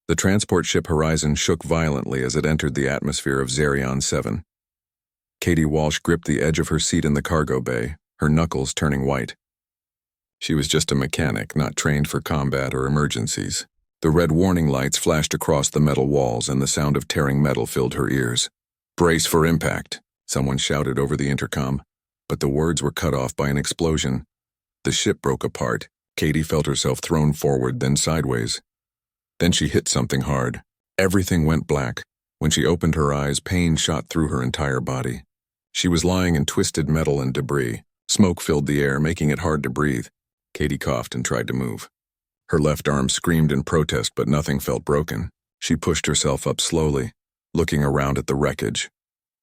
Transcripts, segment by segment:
The transport ship Horizon shook violently as it entered the atmosphere of Zerion 7. Katie Walsh gripped the edge of her seat in the cargo bay, her knuckles turning white. She was just a mechanic, not trained for combat or emergencies. The red warning lights flashed across the metal walls and the sound of tearing metal filled her ears. "Brace for impact," someone shouted over the intercom, but the words were cut off by an explosion. The ship broke apart. Katie felt herself thrown forward, then sideways. Then she hit something hard. Everything went black. When she opened her eyes, pain shot through her entire body. She was lying in twisted metal and debris. Smoke filled the air, making it hard to breathe. Katie coughed and tried to move. Her left arm screamed in protest, but nothing felt broken. She pushed herself up slowly, looking around at the wreckage.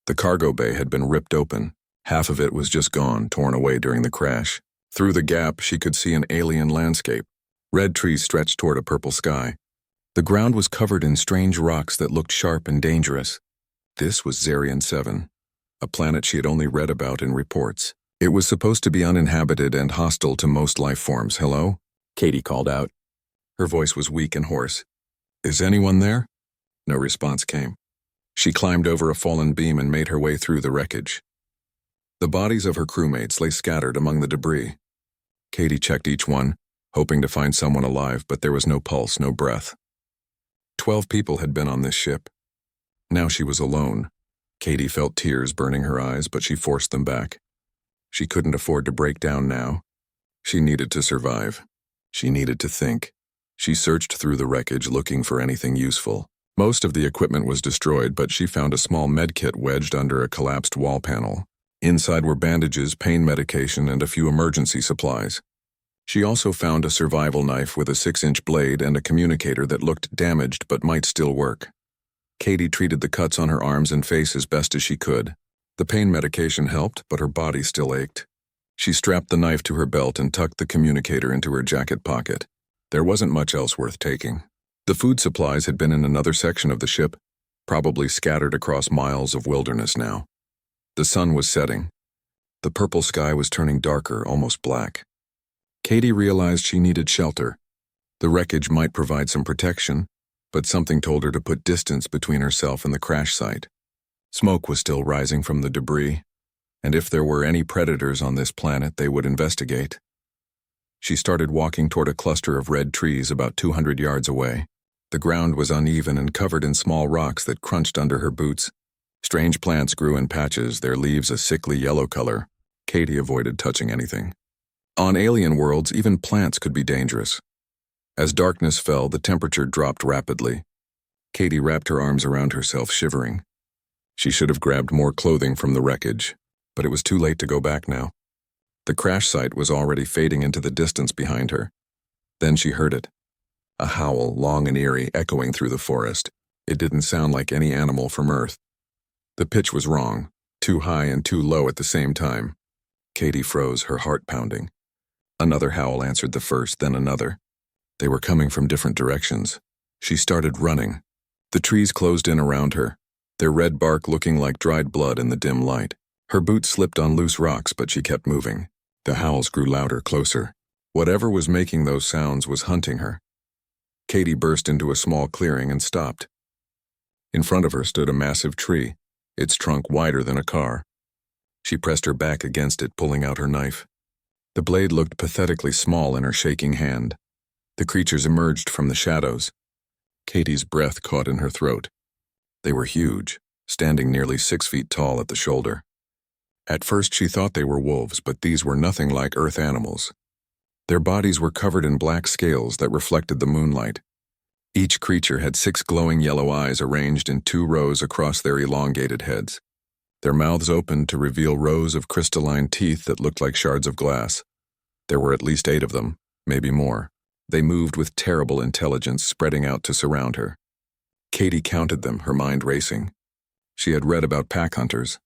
The cargo bay had been ripped open. Half of it was just gone, torn away during the crash. Through the gap, she could see an alien landscape. Red trees stretched toward a purple sky. The ground was covered in strange rocks that looked sharp and dangerous. This was Zerion 7, a planet she had only read about in reports. It was supposed to be uninhabited and hostile to most life forms. "Hello?" Katie called out. Her voice was weak and hoarse. "Is anyone there?" No response came. She climbed over a fallen beam and made her way through the wreckage. The bodies of her crewmates lay scattered among the debris. Katie checked each one, hoping to find someone alive, but there was no pulse, no breath. 12 people had been on this ship. Now she was alone. Katie felt tears burning her eyes, but she forced them back. She couldn't afford to break down now. She needed to survive. She needed to think. She searched through the wreckage looking for anything useful. Most of the equipment was destroyed, but she found a small medkit wedged under a collapsed wall panel. Inside were bandages, pain medication, and a few emergency supplies. She also found a survival knife with a 6-inch blade and a communicator that looked damaged but might still work. Katie treated the cuts on her arms and face as best as she could. The pain medication helped, but her body still ached. She strapped the knife to her belt and tucked the communicator into her jacket pocket. There wasn't much else worth taking. The food supplies had been in another section of the ship, probably scattered across miles of wilderness now. The sun was setting. The purple sky was turning darker, almost black. Katie realized she needed shelter. The wreckage might provide some protection, but something told her to put distance between herself and the crash site. Smoke was still rising from the debris, and if there were any predators on this planet, they would investigate. She started walking toward a cluster of red trees about 200 yards away. The ground was uneven and covered in small rocks that crunched under her boots. Strange plants grew in patches, their leaves a sickly yellow color. Katie avoided touching anything. On alien worlds, even plants could be dangerous. As darkness fell, the temperature dropped rapidly. Katie wrapped her arms around herself, shivering. She should have grabbed more clothing from the wreckage, but it was too late to go back now. The crash site was already fading into the distance behind her. Then she heard it. A howl, long and eerie, echoing through the forest. It didn't sound like any animal from Earth. The pitch was wrong, too high and too low at the same time. Katie froze, her heart pounding. Another howl answered the first, then another. They were coming from different directions. She started running. The trees closed in around her, their red bark looking like dried blood in the dim light. Her boots slipped on loose rocks, but she kept moving. The howls grew louder, closer. Whatever was making those sounds was hunting her. Katie burst into a small clearing and stopped. In front of her stood a massive tree, its trunk wider than a car. She pressed her back against it, pulling out her knife. The blade looked pathetically small in her shaking hand. The creatures emerged from the shadows. Katie's breath caught in her throat. They were huge, standing nearly 6 feet tall at the shoulder. At first she thought they were wolves, but these were nothing like Earth animals. Their bodies were covered in black scales that reflected the moonlight. Each creature had 6 glowing yellow eyes arranged in 2 rows across their elongated heads. Their mouths opened to reveal rows of crystalline teeth that looked like shards of glass. There were at least 8 of them, maybe more. They moved with terrible intelligence, spreading out to surround her. Katie counted them, her mind racing. She had read about pack hunters.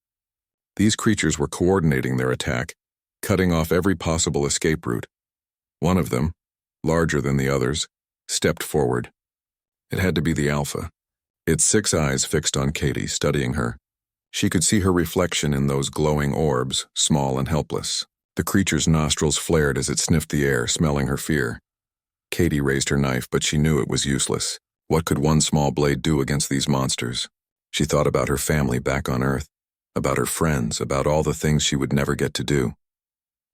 These creatures were coordinating their attack, cutting off every possible escape route. One of them, larger than the others, stepped forward. It had to be the alpha. Its 6 eyes fixed on Katie, studying her. She could see her reflection in those glowing orbs, small and helpless. The creature's nostrils flared as it sniffed the air, smelling her fear. Katie raised her knife, but she knew it was useless. What could one small blade do against these monsters? She thought about her family back on Earth, about her friends, about all the things she would never get to do.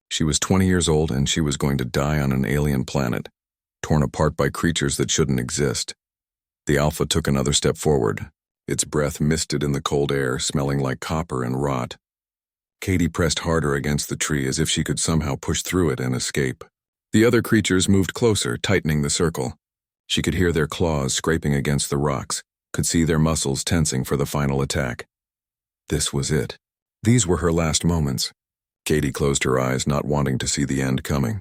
She was 20 years old and she was going to die on an alien planet, torn apart by creatures that shouldn't exist. The Alpha took another step forward, its breath misted in the cold air, smelling like copper and rot. Katie pressed harder against the tree as if she could somehow push through it and escape. The other creatures moved closer, tightening the circle. She could hear their claws scraping against the rocks, could see their muscles tensing for the final attack. This was it. These were her last moments. Katie closed her eyes, not wanting to see the end coming.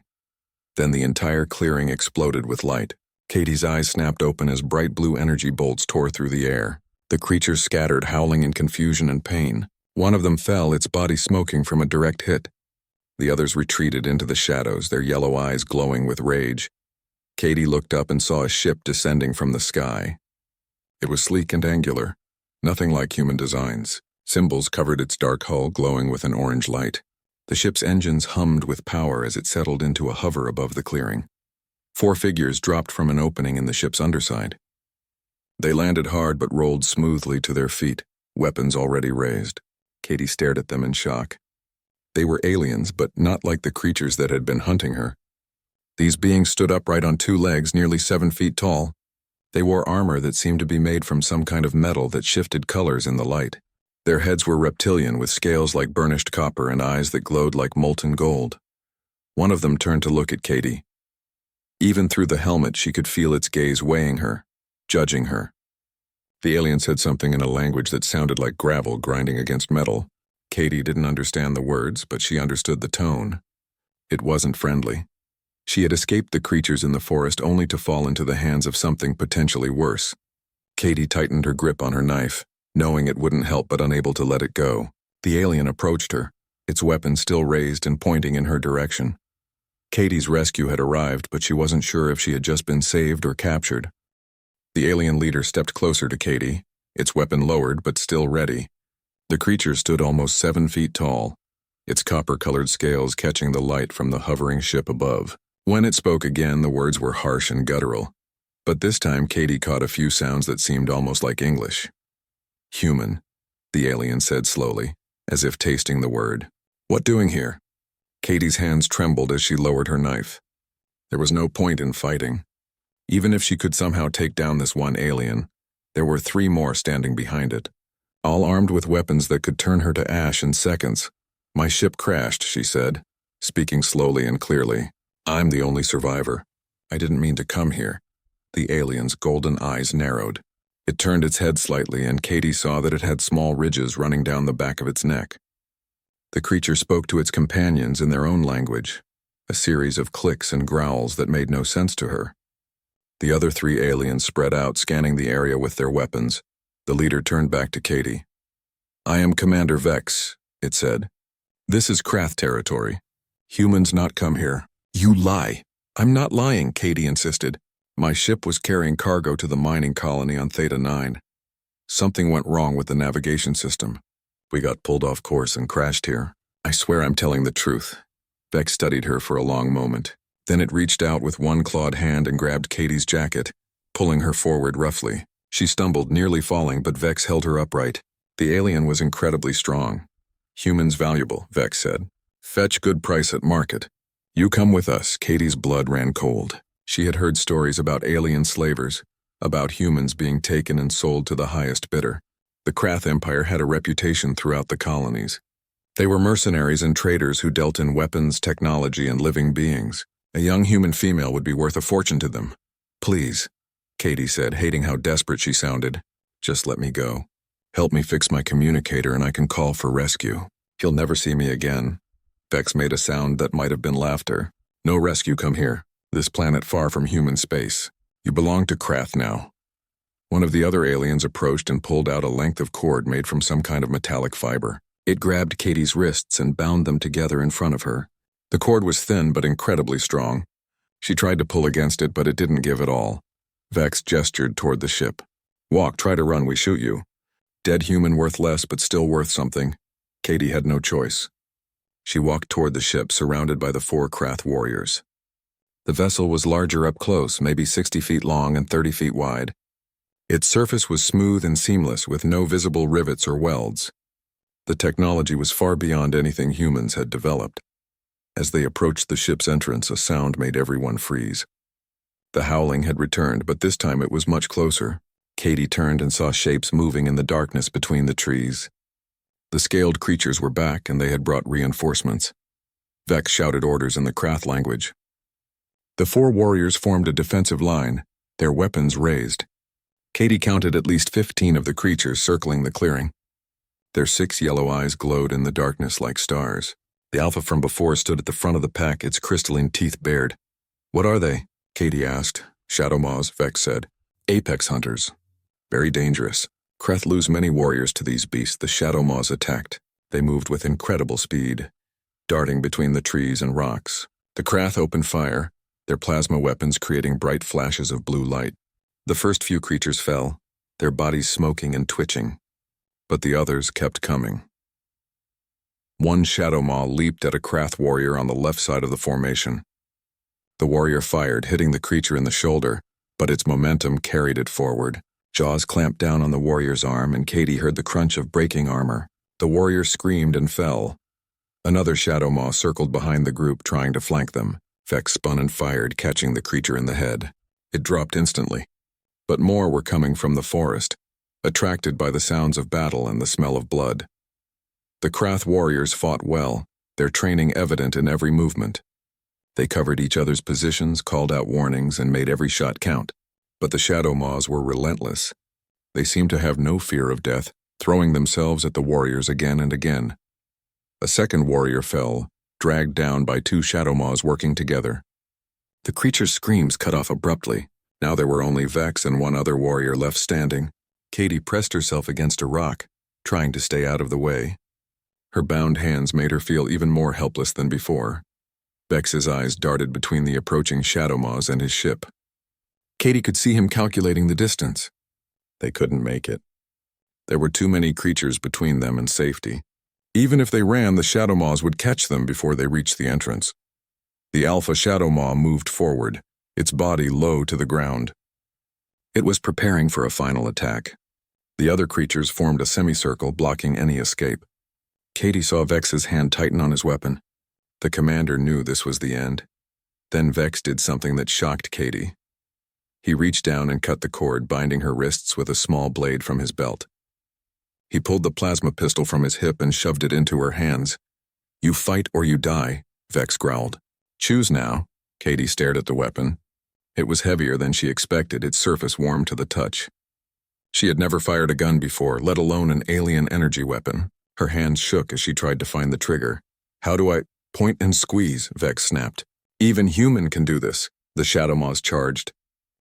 Then the entire clearing exploded with light. Katie's eyes snapped open as bright blue energy bolts tore through the air. The creatures scattered, howling in confusion and pain. One of them fell, its body smoking from a direct hit. The others retreated into the shadows, their yellow eyes glowing with rage. Katie looked up and saw a ship descending from the sky. It was sleek and angular, nothing like human designs. Symbols covered its dark hull, glowing with an orange light. The ship's engines hummed with power as it settled into a hover above the clearing. 4 figures dropped from an opening in the ship's underside. They landed hard but rolled smoothly to their feet, weapons already raised. Katie stared at them in shock. They were aliens, but not like the creatures that had been hunting her. These beings stood upright on 2 legs, nearly 7 feet tall. They wore armor that seemed to be made from some kind of metal that shifted colors in the light. Their heads were reptilian, with scales like burnished copper and eyes that glowed like molten gold. One of them turned to look at Katie. Even through the helmet, she could feel its gaze weighing her, judging her. The alien said something in a language that sounded like gravel grinding against metal. Katie didn't understand the words, but she understood the tone. It wasn't friendly. She had escaped the creatures in the forest only to fall into the hands of something potentially worse. Katie tightened her grip on her knife, knowing it wouldn't help but unable to let it go. The alien approached her, its weapon still raised and pointing in her direction. Katie's rescue had arrived, but she wasn't sure if she had just been saved or captured. The alien leader stepped closer to Katie, its weapon lowered but still ready. The creature stood almost 7 feet tall, its copper-colored scales catching the light from the hovering ship above. When it spoke again, the words were harsh and guttural. But this time Katie caught a few sounds that seemed almost like English. "Human," the alien said slowly, as if tasting the word. "What doing here?" Katie's hands trembled as she lowered her knife. There was no point in fighting. Even if she could somehow take down this one alien, there were 3 more standing behind it, all armed with weapons that could turn her to ash in seconds. "My ship crashed," she said, speaking slowly and clearly. "I'm the only survivor. I didn't mean to come here." The alien's golden eyes narrowed. It turned its head slightly, and Katie saw that it had small ridges running down the back of its neck. The creature spoke to its companions in their own language, a series of clicks and growls that made no sense to her. The other 3 aliens spread out, scanning the area with their weapons. The leader turned back to Katie. "I am Commander Vex," it said. "This is Krath territory. Humans not come here." "You lie." "I'm not lying," Katie insisted. "My ship was carrying cargo to the mining colony on Theta 9. Something went wrong with the navigation system. We got pulled off course and crashed here. I swear I'm telling the truth." Vex studied her for a long moment. Then it reached out with one clawed hand and grabbed Katie's jacket, pulling her forward roughly. She stumbled, nearly falling, but Vex held her upright. The alien was incredibly strong. "Humans valuable," Vex said. "Fetch good price at market. You come with us." Katie's blood ran cold. She had heard stories about alien slavers, about humans being taken and sold to the highest bidder. The Krath Empire had a reputation throughout the colonies. They were mercenaries and traders who dealt in weapons, technology, and living beings. A young human female would be worth a fortune to them. "Please," Katie said, hating how desperate she sounded. "Just let me go. Help me fix my communicator and I can call for rescue. He'll never see me again." Vex made a sound that might have been laughter. "No rescue come here. This planet far from human space. You belong to Krath now." One of the other aliens approached and pulled out a length of cord made from some kind of metallic fiber. It grabbed Katie's wrists and bound them together in front of her. The cord was thin but incredibly strong. She tried to pull against it, but it didn't give at all. Vex gestured toward the ship. "Walk, try to run, we shoot you." Dead human worth less but still worth something. Katie had no choice. She walked toward the ship, surrounded by the 4 Krath warriors. The vessel was larger up close, maybe 60 feet long and 30 feet wide. Its surface was smooth and seamless with no visible rivets or welds. The technology was far beyond anything humans had developed. As they approached the ship's entrance, a sound made everyone freeze. The howling had returned, but this time it was much closer. Katie turned and saw shapes moving in the darkness between the trees. The scaled creatures were back, and they had brought reinforcements. Vex shouted orders in the Krath language. The 4 warriors formed a defensive line, their weapons raised. Katie counted at least 15 of the creatures circling the clearing. Their 6 yellow eyes glowed in the darkness like stars. The alpha from before stood at the front of the pack, its crystalline teeth bared. "What are they?" Katie asked. "Shadow Maws," Vex said. "Apex hunters. Very dangerous. Krath lose many warriors to these beasts." The Shadow Maws attacked. They moved with incredible speed, darting between the trees and rocks. The Krath opened fire, their plasma weapons creating bright flashes of blue light. The first few creatures fell, their bodies smoking and twitching, but the others kept coming. One Shadow Maw leaped at a Krath warrior on the left side of the formation. The warrior fired, hitting the creature in the shoulder, but its momentum carried it forward. Jaws clamped down on the warrior's arm, and Katie heard the crunch of breaking armor. The warrior screamed and fell. Another Shadow Maw circled behind the group, trying to flank them. Vex spun and fired, catching the creature in the head. It dropped instantly. But more were coming from the forest, attracted by the sounds of battle and the smell of blood. The Krath warriors fought well, their training evident in every movement. They covered each other's positions, called out warnings, and made every shot count. But the Shadow Maws were relentless. They seemed to have no fear of death, throwing themselves at the warriors again and again. A second warrior fell, dragged down by 2 Shadow Maws working together. The creature's screams cut off abruptly. Now there were only Vex and 1 other warrior left standing. Katie pressed herself against a rock, trying to stay out of the way. Her bound hands made her feel even more helpless than before. Vex's eyes darted between the approaching Shadow Maws and his ship. Katie could see him calculating the distance. They couldn't make it. There were too many creatures between them and safety. Even if they ran, the Shadow Maws would catch them before they reached the entrance. The Alpha Shadow Maw moved forward, its body low to the ground. It was preparing for a final attack. The other creatures formed a semicircle, blocking any escape. Katie saw Vex's hand tighten on his weapon. The commander knew this was the end. Then Vex did something that shocked Katie. He reached down and cut the cord, binding her wrists with a small blade from his belt. He pulled the plasma pistol from his hip and shoved it into her hands. "You fight or you die," Vex growled. "Choose now." Katie stared at the weapon. It was heavier than she expected, its surface warm to the touch. She had never fired a gun before, let alone an alien energy weapon. Her hands shook as she tried to find the trigger. "How do I—" "Point and squeeze," Vex snapped. "Even human can do this." The Shadow Maws charged.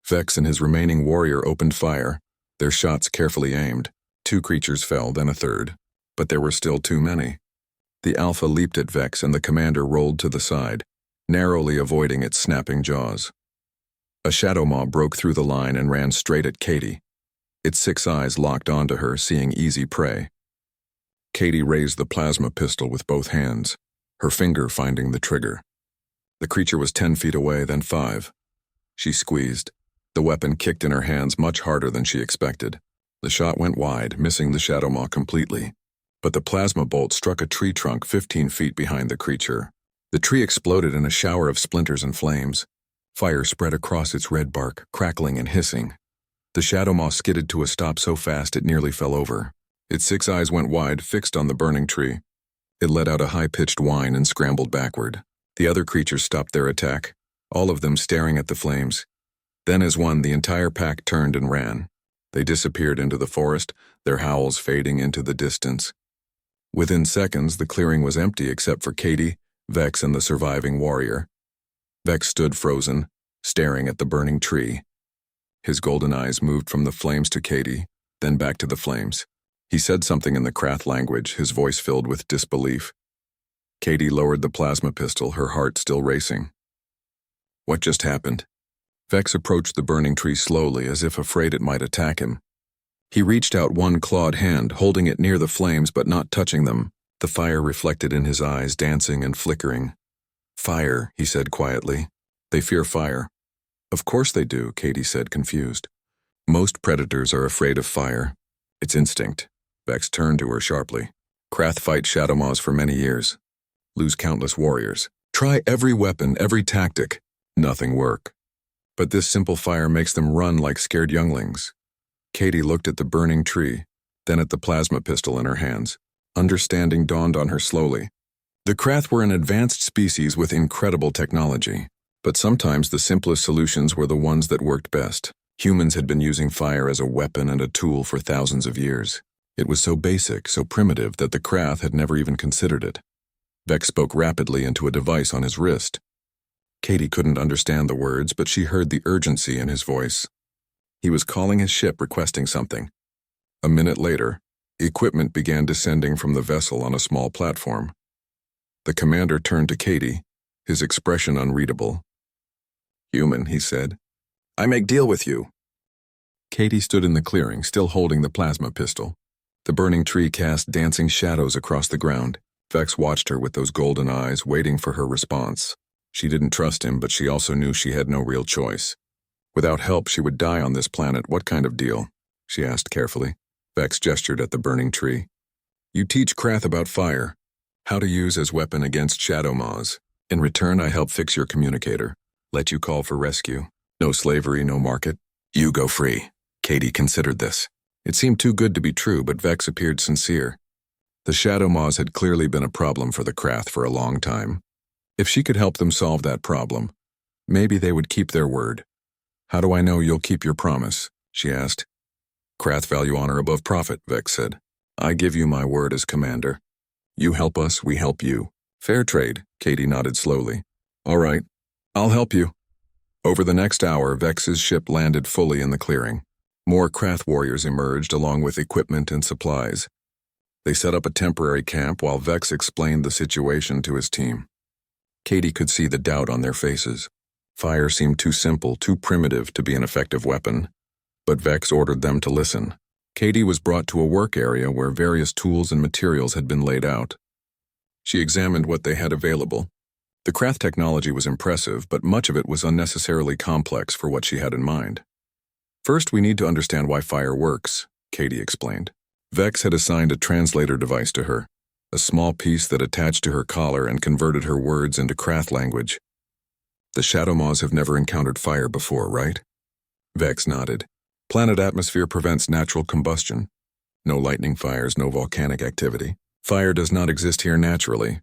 Vex and his remaining warrior opened fire, their shots carefully aimed. 2 creatures fell, then a third. But there were still too many. The Alpha leaped at Vex, and the commander rolled to the side, narrowly avoiding its snapping jaws. A Shadow Maw broke through the line and ran straight at Katie. Its 6 eyes locked onto her, seeing easy prey. Katie raised the plasma pistol with both hands, her finger finding the trigger. The creature was 10 feet away, then 5. She squeezed. The weapon kicked in her hands much harder than she expected. The shot went wide, missing the Shadow Maw completely. But the plasma bolt struck a tree trunk 15 feet behind the creature. The tree exploded in a shower of splinters and flames. Fire spread across its red bark, crackling and hissing. The Shadow Maw skidded to a stop so fast it nearly fell over. Its 6 eyes went wide, fixed on the burning tree. It let out a high-pitched whine and scrambled backward. The other creatures stopped their attack, all of them staring at the flames. Then as one, the entire pack turned and ran. They disappeared into the forest, their howls fading into the distance. Within seconds, the clearing was empty except for Katie, Vex, and the surviving warrior. Vex stood frozen, staring at the burning tree. His golden eyes moved from the flames to Katie, then back to the flames. He said something in the Krath language, his voice filled with disbelief. Katie lowered the plasma pistol, her heart still racing. What just happened? Vex approached the burning tree slowly, as if afraid it might attack him. He reached out one clawed hand, holding it near the flames but not touching them. The fire reflected in his eyes, dancing and flickering. "Fire," he said quietly. "They fear fire." "Of course they do," Katie said, confused. Most predators are afraid of fire. It's instinct. Vex turned to her sharply. Krath fight Shadowmaws for many years. Lose countless warriors. Try every weapon, every tactic. Nothing work. But this simple fire makes them run like scared younglings. Katie looked at the burning tree, then at the plasma pistol in her hands. Understanding dawned on her slowly. The Krath were an advanced species with incredible technology, but sometimes the simplest solutions were the ones that worked best. Humans had been using fire as a weapon and a tool for thousands of years. It was so basic, so primitive that the Krath had never even considered it. Vex spoke rapidly into a device on his wrist. Katie couldn't understand the words, but she heard the urgency in his voice. He was calling his ship, requesting something. A minute later, equipment began descending from the vessel on a small platform. The commander turned to Katie, his expression unreadable. "Human," he said. "I make deal with you." Katie stood in the clearing, still holding the plasma pistol. The burning tree cast dancing shadows across the ground. Vex watched her with those golden eyes, waiting for her response. She didn't trust him, but she also knew she had no real choice. Without help, she would die on this planet. What kind of deal? She asked carefully. Vex gestured at the burning tree. "You teach Krath about fire, how to use as weapon against Shadowmaws. In return, I help fix your communicator. Let you call for rescue. No slavery, no market. You go free." Katie considered this. It seemed too good to be true, but Vex appeared sincere. The Shadowmaws had clearly been a problem for the Krath for a long time. If she could help them solve that problem, maybe they would keep their word. "How do I know you'll keep your promise?" she asked. "Krath value honor above profit," Vex said. "I give you my word as commander. You help us, we help you. Fair trade," Katie nodded slowly. "All right, I'll help you." Over the next hour, Vex's ship landed fully in the clearing. More Krath warriors emerged along with equipment and supplies. They set up a temporary camp while Vex explained the situation to his team. Katie could see the doubt on their faces. Fire seemed too simple, too primitive to be an effective weapon. But Vex ordered them to listen. Katie was brought to a work area where various tools and materials had been laid out. She examined what they had available. The Krath technology was impressive, but much of it was unnecessarily complex for what she had in mind. "First, we need to understand why fire works," Katie explained. Vex had assigned a translator device to her, a small piece that attached to her collar and converted her words into Krath language. "The Shadowmaws have never encountered fire before, right?" Vex nodded. "Planet atmosphere prevents natural combustion. No lightning fires, no volcanic activity. Fire does not exist here naturally."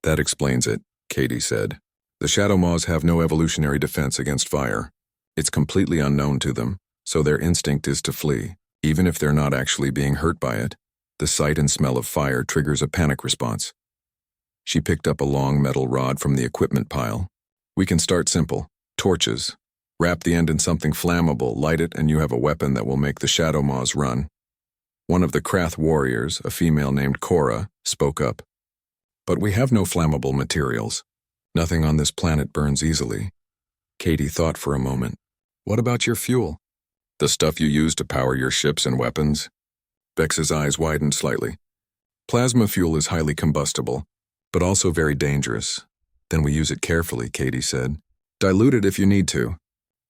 "That explains it," Katie said. "The Shadowmaws have no evolutionary defense against fire. It's completely unknown to them, so their instinct is to flee, even if they're not actually being hurt by it. The sight and smell of fire triggers a panic response." She picked up a long metal rod from the equipment pile. "We can start simple. Torches. Wrap the end in something flammable, light it, and you have a weapon that will make the Shadowmaws run." One of the Krath warriors, a female named Cora, spoke up. "But we have no flammable materials. Nothing on this planet burns easily." Katie thought for a moment. "What about your fuel? The stuff you use to power your ships and weapons?" Vex's eyes widened slightly. "Plasma fuel is highly combustible, but also very dangerous. Then we use it carefully," Katie said. "Dilute it if you need to.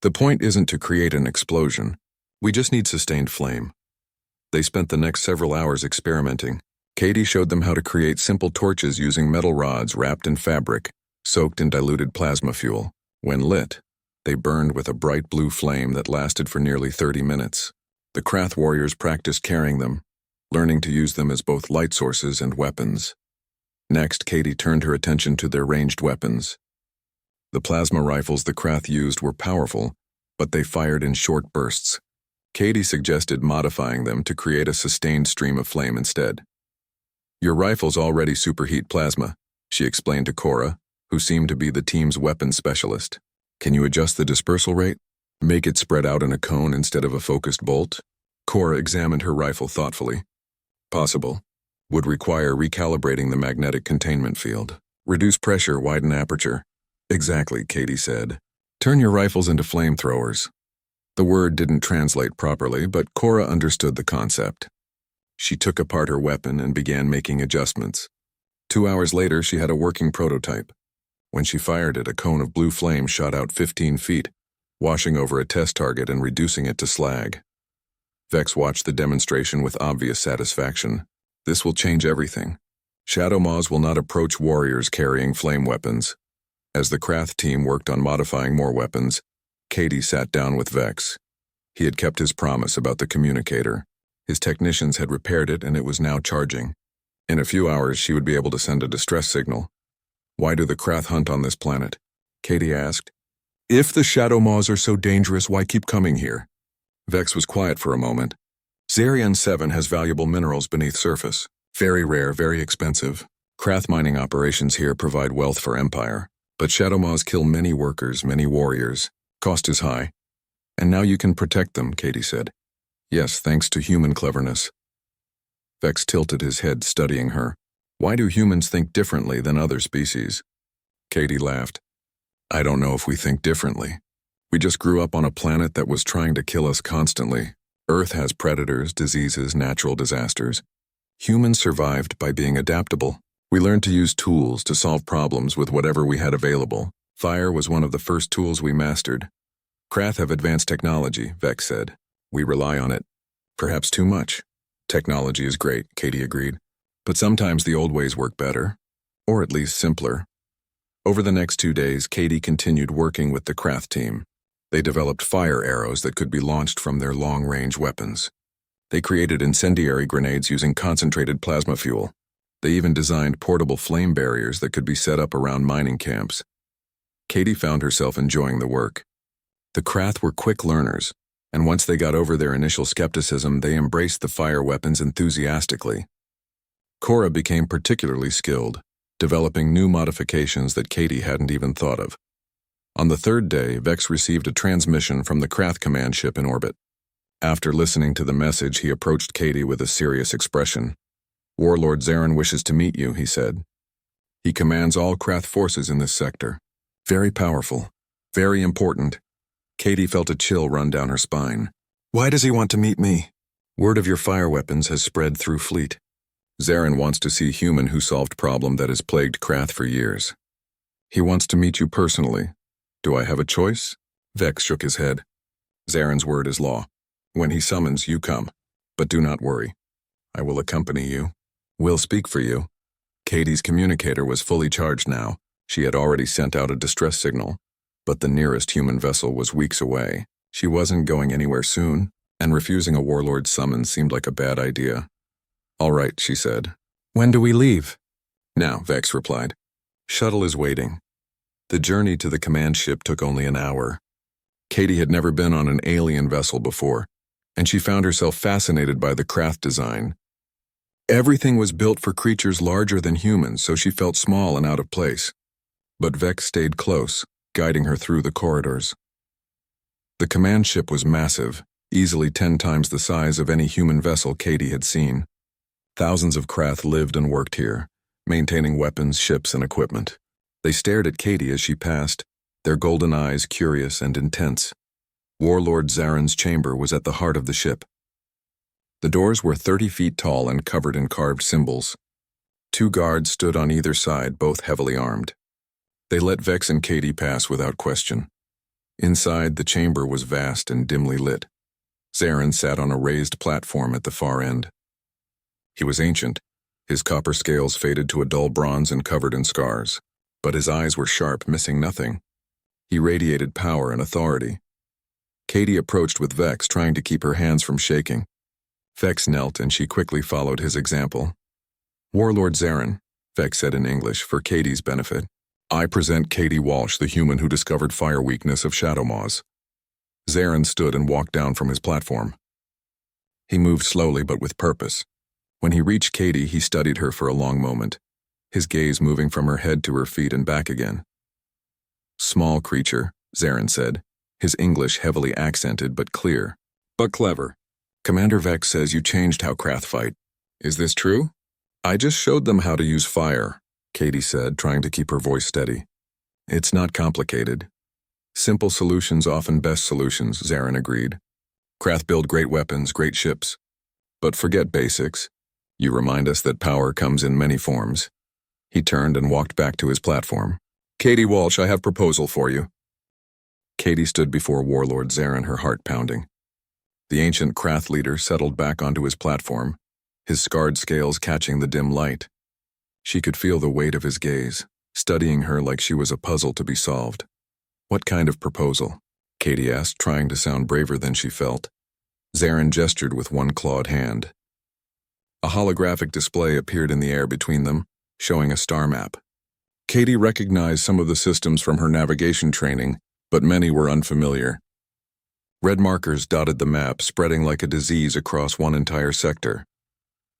The point isn't to create an explosion. We just need sustained flame." They spent the next several hours experimenting. Katie showed them how to create simple torches using metal rods wrapped in fabric, soaked in diluted plasma fuel. When lit, they burned with a bright blue flame that lasted for nearly 30 minutes. The Krath warriors practiced carrying them, learning to use them as both light sources and weapons. Next, Katie turned her attention to their ranged weapons. The plasma rifles the Krath used were powerful, but they fired in short bursts. Katie suggested modifying them to create a sustained stream of flame instead. "Your rifles already superheat plasma," she explained to Cora, who seemed to be the team's weapons specialist. "Can you adjust the dispersal rate? Make it spread out in a cone instead of a focused bolt?" Cora examined her rifle thoughtfully. "Possible. Would require recalibrating the magnetic containment field. Reduce pressure, widen aperture." "Exactly," Katie said. "Turn your rifles into flamethrowers." The word didn't translate properly, but Cora understood the concept. She took apart her weapon and began making adjustments. 2 hours later, she had a working prototype. When she fired it, a cone of blue flame shot out 15 feet. washing over a test target and reducing it to slag. Vex watched the demonstration with obvious satisfaction. This will change everything. Shadow Maws will not approach warriors carrying flame weapons. As the Krath team worked on modifying more weapons, Katie sat down with Vex. He had kept his promise about the communicator. His technicians had repaired it and it was now charging. In a few hours, she would be able to send a distress signal. Why do the Krath hunt on this planet? Katie asked. If the Shadow Maws are so dangerous, why keep coming here? Vex was quiet for a moment. Zarion 7 has valuable minerals beneath surface. Very rare, very expensive. Krath mining operations here provide wealth for Empire. But Shadow Maws kill many workers, many warriors. Cost is high. And now you can protect them, Katie said. Yes, thanks to human cleverness. Vex tilted his head, studying her. Why do humans think differently than other species? Katie laughed. I don't know if we think differently. We just grew up on a planet that was trying to kill us constantly. Earth has predators, diseases, natural disasters. Humans survived by being adaptable. We learned to use tools to solve problems with whatever we had available. Fire was one of the first tools we mastered. Krath have advanced technology, Vex said. We rely on it. Perhaps too much. Technology is great, Katie agreed. But sometimes the old ways work better. Or at least simpler. Over the next 2 days, Katie continued working with the Krath team. They developed fire arrows that could be launched from their long-range weapons. They created incendiary grenades using concentrated plasma fuel. They even designed portable flame barriers that could be set up around mining camps. Katie found herself enjoying the work. The Krath were quick learners, and once they got over their initial skepticism, they embraced the fire weapons enthusiastically. Cora became particularly skilled, developing new modifications that Katie hadn't even thought of. On the 3rd day, Vex received a transmission from the Krath command ship in orbit. After listening to the message, he approached Katie with a serious expression. Warlord Zarin wishes to meet you, he said. He commands all Krath forces in this sector. Very powerful. Very important. Katie felt a chill run down her spine. Why does he want to meet me? Word of your fire weapons has spread through fleet. Zarin wants to see human who solved problem that has plagued Krath for years. He wants to meet you personally. Do I have a choice? Vex shook his head. Zarin's word is law. When he summons, you come. But do not worry. I will accompany you. We'll speak for you. Katie's communicator was fully charged now. She had already sent out a distress signal. But the nearest human vessel was weeks away. She wasn't going anywhere soon, and refusing a warlord's summons seemed like a bad idea. All right, she said. When do we leave? Now, Vex replied. Shuttle is waiting. The journey to the command ship took only an hour. Katie had never been on an alien vessel before, and she found herself fascinated by the Krath design. Everything was built for creatures larger than humans, so she felt small and out of place. But Vex stayed close, guiding her through the corridors. The command ship was massive, easily 10 times the size of any human vessel Katie had seen. Thousands of Krath lived and worked here, maintaining weapons, ships, and equipment. They stared at Katie as she passed, their golden eyes curious and intense. Warlord Zarin's chamber was at the heart of the ship. The doors were 30 feet tall and covered in carved symbols. 2 guards stood on either side, both heavily armed. They let Vex and Katie pass without question. Inside, the chamber was vast and dimly lit. Zarin sat on a raised platform at the far end. He was ancient. His copper scales faded to a dull bronze and covered in scars. But his eyes were sharp, missing nothing. He radiated power and authority. Katie approached with Vex, trying to keep her hands from shaking. Vex knelt, and she quickly followed his example. Warlord Zarin, Vex said in English, for Katie's benefit. I present Katie Walsh, the human who discovered fire weakness of Shadow Maws. Zarin stood and walked down from his platform. He moved slowly but with purpose. When he reached Katie, he studied her for a long moment, his gaze moving from her head to her feet and back again. Small creature, Zarin said, his English heavily accented but clear. But clever. Commander Vex says you changed how Krath fight. Is this true? I just showed them how to use fire, Katie said, trying to keep her voice steady. It's not complicated. Simple solutions often best solutions, Zarin agreed. Krath build great weapons, great ships. But forget basics. You remind us that power comes in many forms. He turned and walked back to his platform. Katie Walsh, I have a proposal for you. Katie stood before Warlord Zarin, her heart pounding. The ancient Krath leader settled back onto his platform, his scarred scales catching the dim light. She could feel the weight of his gaze, studying her like she was a puzzle to be solved. "What kind of proposal?" Katie asked, trying to sound braver than she felt. Zarin gestured with one clawed hand. A holographic display appeared in the air between them, showing a star map. Katie recognized some of the systems from her navigation training, but many were unfamiliar. Red markers dotted the map, spreading like a disease across one entire sector.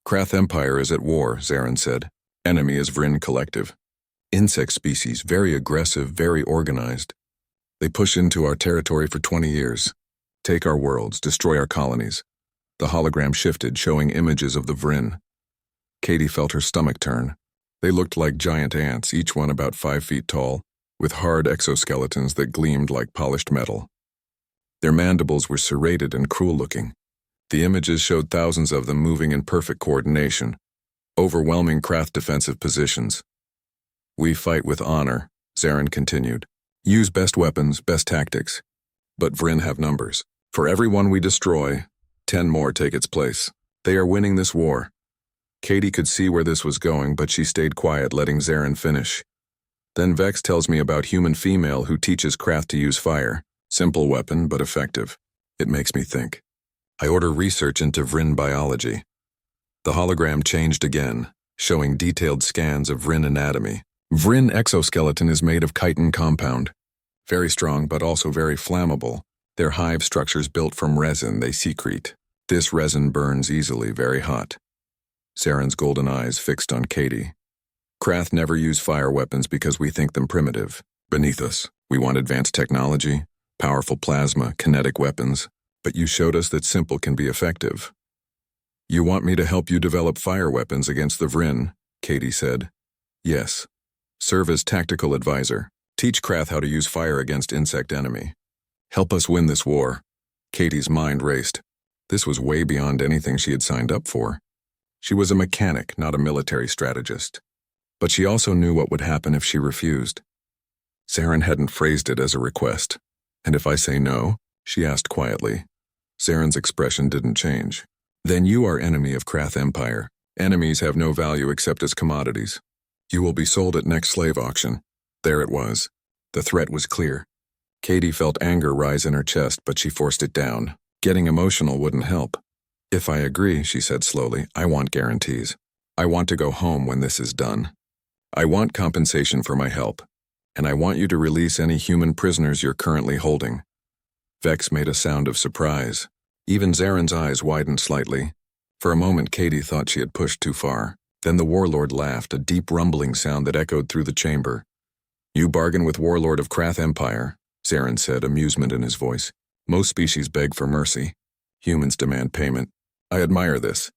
"Krath Empire is at war," Zarin said. "Enemy is Vryn Collective. Insect species, very aggressive, very organized. They push into our territory for 20 years. Take our worlds, destroy our colonies." The hologram shifted, showing images of the Vryn. Katie felt her stomach turn. They looked like giant ants, each one about 5 feet tall, with hard exoskeletons that gleamed like polished metal. Their mandibles were serrated and cruel-looking. The images showed thousands of them moving in perfect coordination, overwhelming Krath defensive positions. "We fight with honor," Zarin continued. "Use best weapons, best tactics. But Vryn have numbers. For every one we destroy, 10 more take its place. They are winning this war." Katie could see where this was going, but she stayed quiet, letting Zarin finish. "Then Vex tells me about human female who teaches Krath to use fire. Simple weapon, but effective. It makes me think. I order research into Vryn biology." The hologram changed again, showing detailed scans of Vryn anatomy. Vryn exoskeleton is made of chitin compound. Very strong, but also very flammable. Their hive structures built from resin they secrete. This resin burns easily, very hot. Zarin's golden eyes fixed on Katie. "Krath never use fire weapons because we think them primitive. Beneath us, we want advanced technology, powerful plasma, kinetic weapons, but you showed us that simple can be effective." "You want me to help you develop fire weapons against the Vryn," Katie said. "Yes. Serve as tactical advisor. Teach Krath how to use fire against insect enemy. Help us win this war." Katie's mind raced. This was way beyond anything she had signed up for. She was a mechanic, not a military strategist. But she also knew what would happen if she refused. Zarin hadn't phrased it as a request. "And if I say no?" she asked quietly. Zarin's expression didn't change. "Then you are enemy of Krath Empire. Enemies have no value except as commodities. You will be sold at next slave auction." There it was. The threat was clear. Katie felt anger rise in her chest, but she forced it down. Getting emotional wouldn't help. "If I agree," she said slowly, "I want guarantees. I want to go home when this is done. I want compensation for my help. And I want you to release any human prisoners you're currently holding." Vex made a sound of surprise. Even Zarin's eyes widened slightly. For a moment, Katie thought she had pushed too far. Then the warlord laughed, a deep rumbling sound that echoed through the chamber. "You bargain with warlord of Krath Empire," Zarin said, amusement in his voice. "Most species beg for mercy. Humans demand payment. I admire this."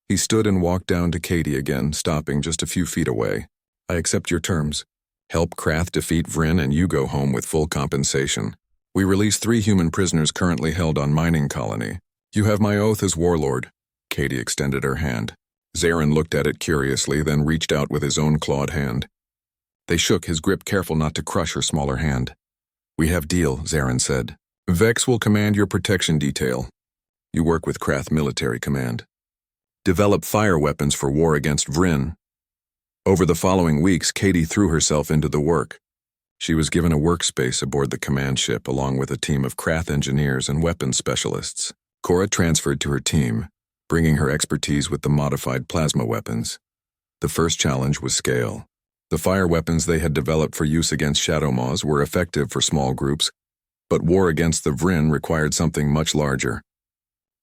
He stood and walked down to Katie again, stopping just a few feet away. "I accept your terms. Help Krath defeat Vryn and you go home with full compensation. We release 3 human prisoners currently held on mining colony. You have my oath as warlord." Katie extended her hand. Zarin looked at it curiously, then reached out with his own clawed hand. They shook, his grip careful not to crush her smaller hand. "We have deal," Zarin said. "Vex will command your protection detail. You work with Krath Military Command. Develop fire weapons for war against Vryn." Over the following weeks, Katie threw herself into the work. She was given a workspace aboard the command ship along with a team of Krath engineers and weapons specialists. Cora transferred to her team, bringing her expertise with the modified plasma weapons. The first challenge was scale. The fire weapons they had developed for use against shadow maws were effective for small groups, but war against the Vryn required something much larger.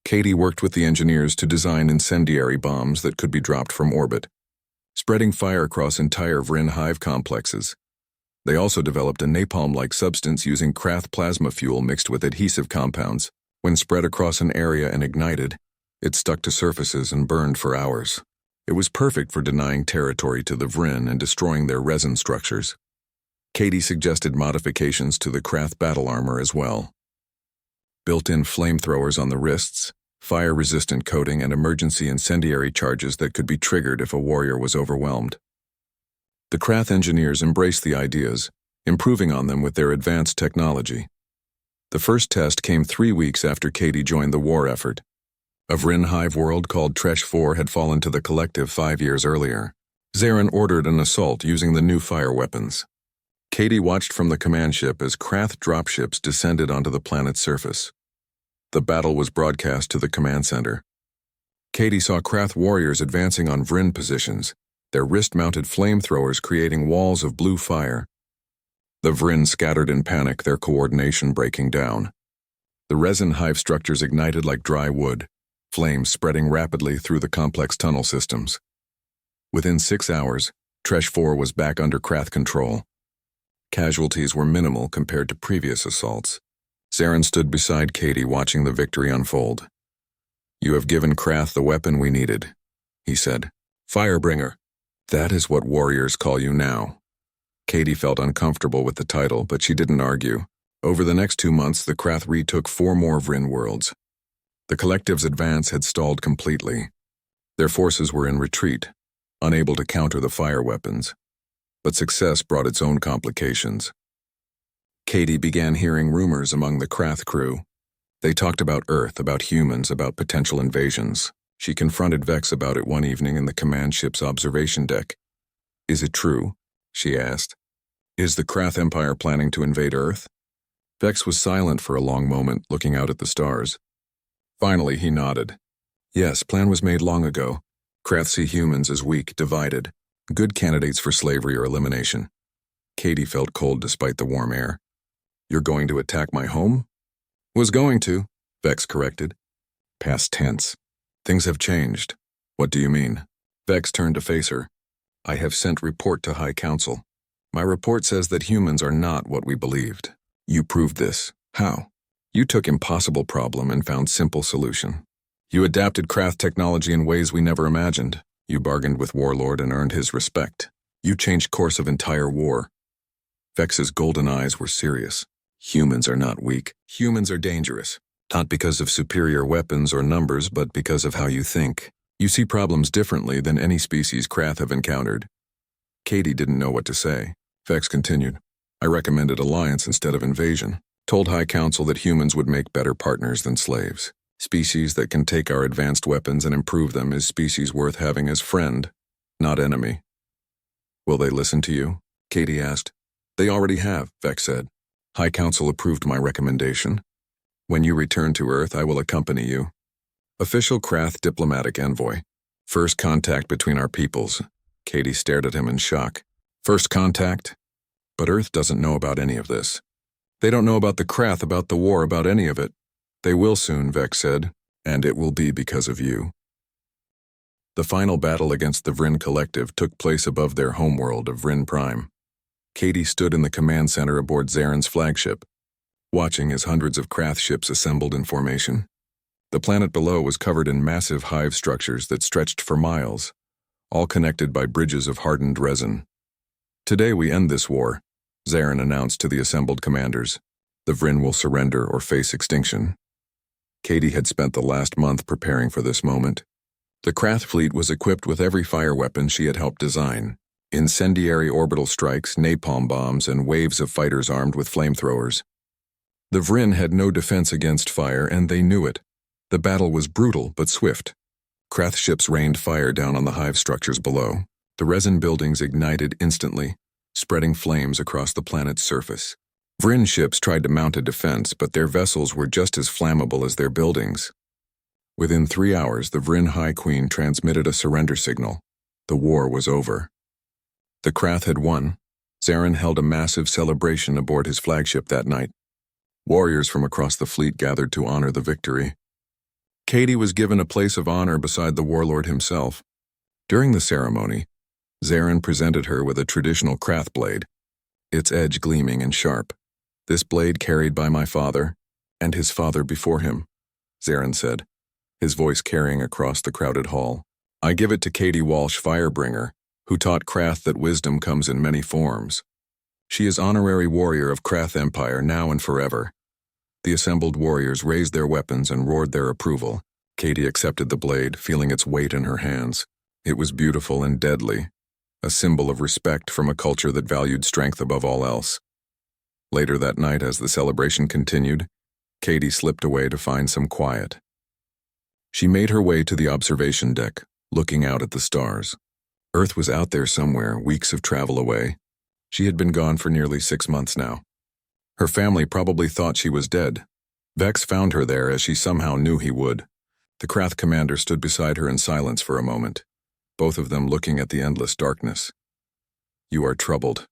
Katie worked with the engineers to design incendiary bombs that could be dropped from orbit, spreading fire across entire Vryn hive complexes. They also developed a napalm-like substance using Krath plasma fuel mixed with adhesive compounds. When spread across an area and ignited, it stuck to surfaces and burned for hours. It was perfect for denying territory to the Vryn and destroying their resin structures. Katie suggested modifications to the Krath battle armor as well. Built-in flamethrowers on the wrists, fire-resistant coating, and emergency incendiary charges that could be triggered if a warrior was overwhelmed. The Krath engineers embraced the ideas, improving on them with their advanced technology. The first test came 3 weeks after Katie joined the war effort. A Vryn hive world called HFY had fallen to the collective 5 years earlier. Zarin ordered an assault using the new fire weapons. Katie watched from the command ship as Krath dropships descended onto the planet's surface. The battle was broadcast to the command center. Katie saw Krath warriors advancing on Vryn positions, their wrist-mounted flamethrowers creating walls of blue fire. The Vryn scattered in panic, their coordination breaking down. The resin hive structures ignited like dry wood, flames spreading rapidly through the complex tunnel systems. Within 6 hours, HFY was back under Krath control. Casualties were minimal compared to previous assaults. Zarin stood beside Katie watching the victory unfold. "You have given Krath the weapon we needed," he said. "Firebringer. That is what warriors call you now." Katie felt uncomfortable with the title, but she didn't argue. Over the next 2 months, the Krath retook 4 more Vryn worlds. The collective's advance had stalled completely. Their forces were in retreat, unable to counter the fire weapons. But success brought its own complications. Katie began hearing rumors among the Krath crew. They talked about Earth, about humans, about potential invasions. She confronted Vex about it one evening in the command ship's observation deck. "Is it true?" she asked. "Is the Krath Empire planning to invade Earth?" Vex was silent for a long moment, looking out at the stars. Finally, he nodded. "Yes, plan was made long ago. Krath see humans as weak, divided, good candidates for slavery or elimination." Katie felt cold despite the warm air. "You're going to attack my home?" "Was going to," Vex corrected. Past tense. "Things have changed." "What do you mean?" Vex turned to face her. "I have sent report to High Council. My report says that humans are not what we believed. You proved this. How? You took impossible problem and found simple solution. You adapted Krath technology in ways we never imagined. You bargained with Warlord and earned his respect. You changed course of entire war." Vex's golden eyes were serious. "Humans are not weak. Humans are dangerous. Not because of superior weapons or numbers, but because of how you think. You see problems differently than any species Krath have encountered." Katie didn't know what to say. Vex continued. "I recommended alliance instead of invasion. Told High Council that humans would make better partners than slaves. Species that can take our advanced weapons and improve them is species worth having as friend, not enemy." "Will they listen to you?" Katie asked. "They already have," Vex said. "High Council approved my recommendation. When you return to Earth, I will accompany you. Official Krath diplomatic envoy. First contact between our peoples." Katie stared at him in shock. "First contact? But Earth doesn't know about any of this. They don't know about the Krath, about the war, about any of it." "They will soon," Vex said, "and it will be because of you." The final battle against the Vryn Collective took place above their homeworld of Vryn Prime. Katie stood in the command center aboard Zarin's flagship, watching as hundreds of Krath ships assembled in formation. The planet below was covered in massive hive structures that stretched for miles, all connected by bridges of hardened resin. "Today we end this war," Zarin announced to the assembled commanders. "The Vryn will surrender or face extinction." Katie had spent the last month preparing for this moment. The Krath fleet was equipped with every fire weapon she had helped design. Incendiary orbital strikes, napalm bombs, and waves of fighters armed with flamethrowers. The Vryn had no defense against fire, and they knew it. The battle was brutal but swift. Krath ships rained fire down on the hive structures below. The resin buildings ignited instantly, spreading flames across the planet's surface. Vryn ships tried to mount a defense, but their vessels were just as flammable as their buildings. Within 3 hours, the Vryn High Queen transmitted a surrender signal. The war was over. The Krath had won. Zarin held a massive celebration aboard his flagship that night. Warriors from across the fleet gathered to honor the victory. Katie was given a place of honor beside the warlord himself. During the ceremony, Zarin presented her with a traditional Krath blade, its edge gleaming and sharp. "This blade carried by my father, and his father before him," Zarin said, his voice carrying across the crowded hall. "I give it to Katie Walsh, Firebringer, who taught Krath that wisdom comes in many forms. She is honorary warrior of Krath Empire now and forever." The assembled warriors raised their weapons and roared their approval. Katie accepted the blade, feeling its weight in her hands. It was beautiful and deadly, a symbol of respect from a culture that valued strength above all else. Later that night, as the celebration continued, Katie slipped away to find some quiet. She made her way to the observation deck, looking out at the stars. Earth was out there somewhere, weeks of travel away. She had been gone for nearly 6 months now. Her family probably thought she was dead. Vex found her there as she somehow knew he would. The Krath commander stood beside her in silence for a moment, both of them looking at the endless darkness. "You are troubled,"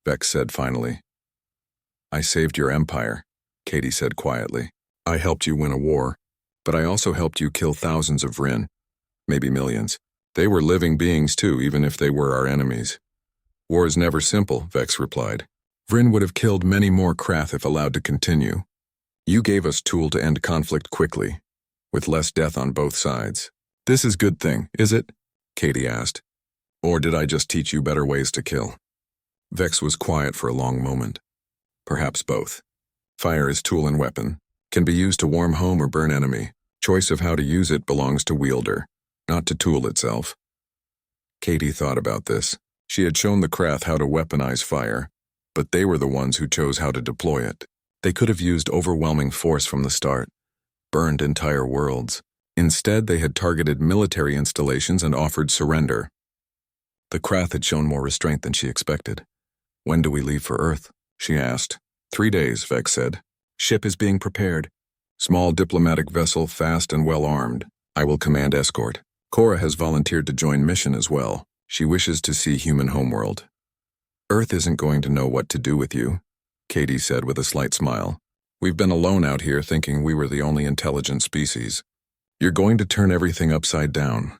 Vex said finally. "I saved your empire," Katie said quietly. "I helped you win a war, but I also helped you kill thousands of Vryn, maybe millions. They were living beings too, even if they were our enemies." "War is never simple," Vex replied. "Vryn would have killed many more Krath if allowed to continue. You gave us tool to end conflict quickly, with less death on both sides. This is good thing, is it?" Katie asked. "Or did I just teach you better ways to kill?" Vex was quiet for a long moment. "Perhaps both. Fire is tool and weapon, can be used to warm home or burn enemy. Choice of how to use it belongs to wielder, not to tool itself." Katie thought about this. She had shown the Krath how to weaponize fire, but they were the ones who chose how to deploy it. They could have used overwhelming force from the start, burned entire worlds. Instead, they had targeted military installations and offered surrender. The Krath had shown more restraint than she expected. "When do we leave for Earth?" she asked. 3 days, Vex said. "Ship is being prepared. Small diplomatic vessel, fast and well armed. I will command escort. Cora has volunteered to join mission as well. She wishes to see human homeworld." "Earth isn't going to know what to do with you," Katie said with a slight smile. "We've been alone out here thinking we were the only intelligent species. You're going to turn everything upside down."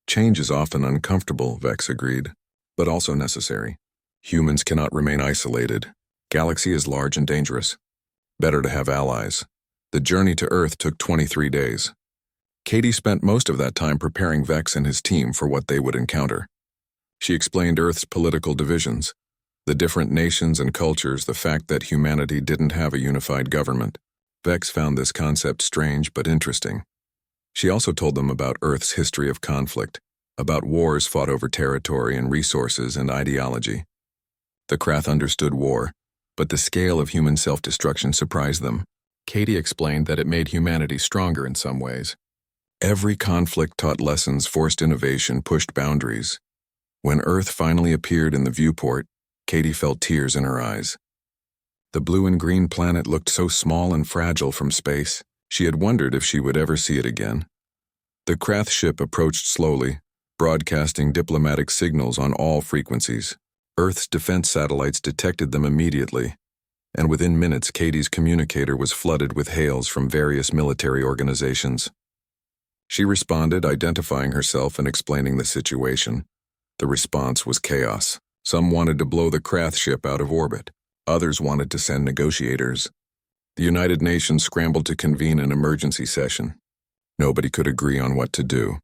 "Change is often uncomfortable," Vex agreed, "but also necessary. Humans cannot remain isolated. Galaxy is large and dangerous. Better to have allies." The journey to Earth took 23 days. Katie spent most of that time preparing Vex and his team for what they would encounter. She explained Earth's political divisions, the different nations and cultures, the fact that humanity didn't have a unified government. Vex found this concept strange but interesting. She also told them about Earth's history of conflict, about wars fought over territory and resources and ideology. The Krath understood war, but the scale of human self-destruction surprised them. Katie explained that it made humanity stronger in some ways. Every conflict taught lessons, forced innovation, pushed boundaries. When Earth finally appeared in the viewport, Katie felt tears in her eyes. The blue and green planet looked so small and fragile from space. She had wondered if she would ever see it again. The Krath ship approached slowly, broadcasting diplomatic signals on all frequencies. Earth's defense satellites detected them immediately, and within minutes Katie's communicator was flooded with hails from various military organizations. She responded, identifying herself and explaining the situation. The response was chaos. Some wanted to blow the Krath ship out of orbit. Others wanted to send negotiators. The United Nations scrambled to convene an emergency session. Nobody could agree on what to do.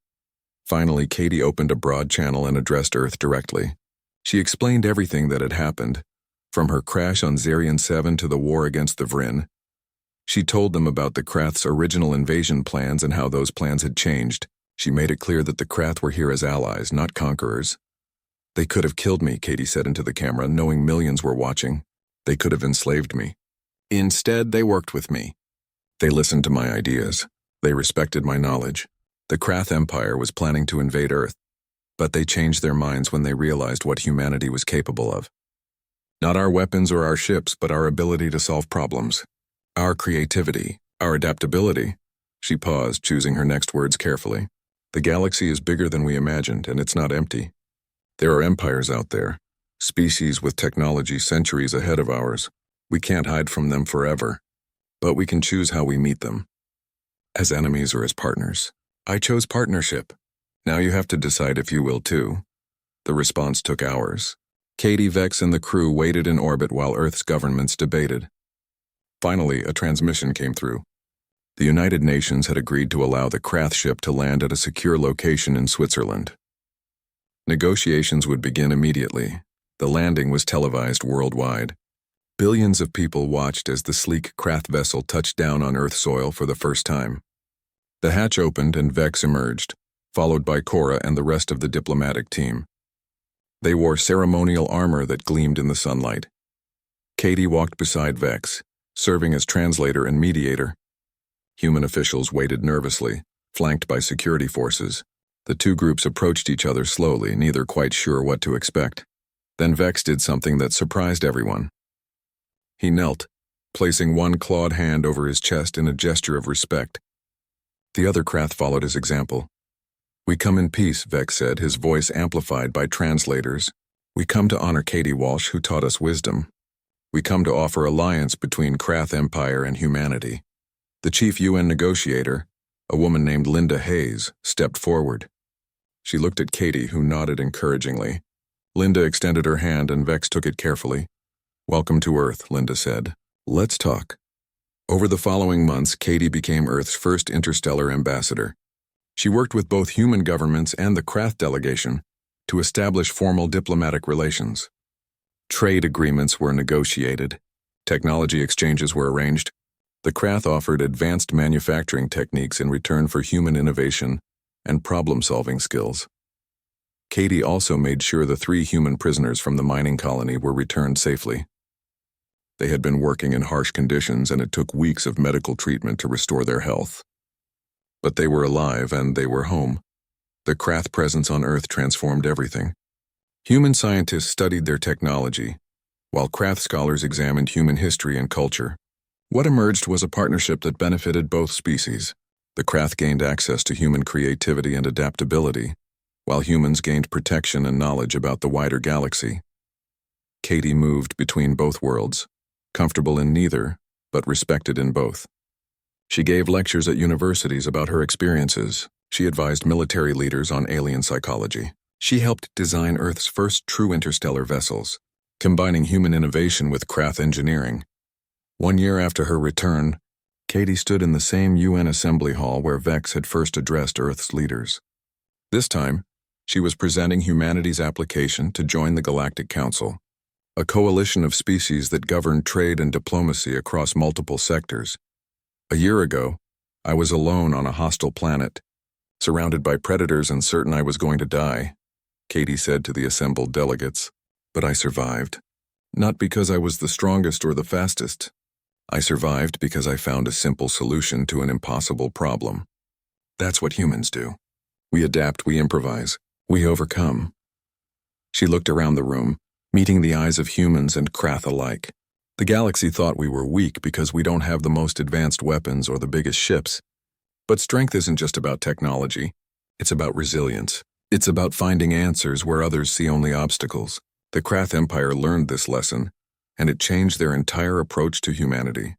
Finally, Katie opened a broad channel and addressed Earth directly. She explained everything that had happened, from her crash on Zarian 7 to the war against the Vryn. She told them about the Krath's original invasion plans and how those plans had changed. She made it clear that the Krath were here as allies, not conquerors. "They could have killed me," Katie said into the camera, knowing millions were watching. "They could have enslaved me. Instead, they worked with me. They listened to my ideas. They respected my knowledge. The Krath Empire was planning to invade Earth, but they changed their minds when they realized what humanity was capable of. Not our weapons or our ships, but our ability to solve problems. Our creativity, our adaptability." She paused, choosing her next words carefully. "The galaxy is bigger than we imagined, and it's not empty. There are empires out there, species with technology centuries ahead of ours. We can't hide from them forever, but we can choose how we meet them. As enemies or as partners. I chose partnership. Now you have to decide if you will too." The response took hours. Katie, Vex, and the crew waited in orbit while Earth's governments debated. Finally, a transmission came through. The United Nations had agreed to allow the Krath ship to land at a secure location in Switzerland. Negotiations would begin immediately. The landing was televised worldwide. Billions of people watched as the sleek Krath vessel touched down on Earth soil for the first time. The hatch opened and Vex emerged, followed by Cora and the rest of the diplomatic team. They wore ceremonial armor that gleamed in the sunlight. Katie walked beside Vex, serving as translator and mediator. Human officials waited nervously, flanked by security forces. The two groups approached each other slowly, neither quite sure what to expect. Then Vex did something that surprised everyone. He knelt, placing one clawed hand over his chest in a gesture of respect. The other Krath followed his example. "We come in peace," Vex said, his voice amplified by translators. "We come to honor Katie Walsh, who taught us wisdom. We come to offer alliance between Krath Empire and humanity." The chief UN negotiator, a woman named Linda Hayes, stepped forward. She looked at Katie, who nodded encouragingly. Linda extended her hand and Vex took it carefully. "Welcome to Earth," Linda said. "Let's talk." Over the following months, Katie became Earth's first interstellar ambassador. She worked with both human governments and the Krath delegation to establish formal diplomatic relations. Trade agreements were negotiated. Technology exchanges were arranged. The Krath offered advanced manufacturing techniques in return for human innovation and problem-solving skills. Katie also made sure the 3 human prisoners from the mining colony were returned safely. They had been working in harsh conditions and it took weeks of medical treatment to restore their health. But they were alive and they were home. The Krath presence on Earth transformed everything. Human scientists studied their technology, while Krath scholars examined human history and culture. What emerged was a partnership that benefited both species. The Krath gained access to human creativity and adaptability, while humans gained protection and knowledge about the wider galaxy. Katie moved between both worlds, comfortable in neither, but respected in both. She gave lectures at universities about her experiences. She advised military leaders on alien psychology. She helped design Earth's first true interstellar vessels, combining human innovation with Krath engineering. 1 year after her return, Katie stood in the same UN assembly hall where Vex had first addressed Earth's leaders. This time, she was presenting humanity's application to join the Galactic Council, a coalition of species that governed trade and diplomacy across multiple sectors. "A year ago, I was alone on a hostile planet, surrounded by predators and certain I was going to die," Katie said to the assembled delegates. "But I survived. Not because I was the strongest or the fastest. I survived because I found a simple solution to an impossible problem. That's what humans do. We adapt, we improvise, we overcome." She looked around the room, meeting the eyes of humans and Krath alike. The galaxy thought we were weak because we don't have the most advanced weapons or the biggest ships. But strength isn't just about technology. It's about resilience. It's about finding answers where others see only obstacles. The Krath Empire learned this lesson, and it changed their entire approach to humanity.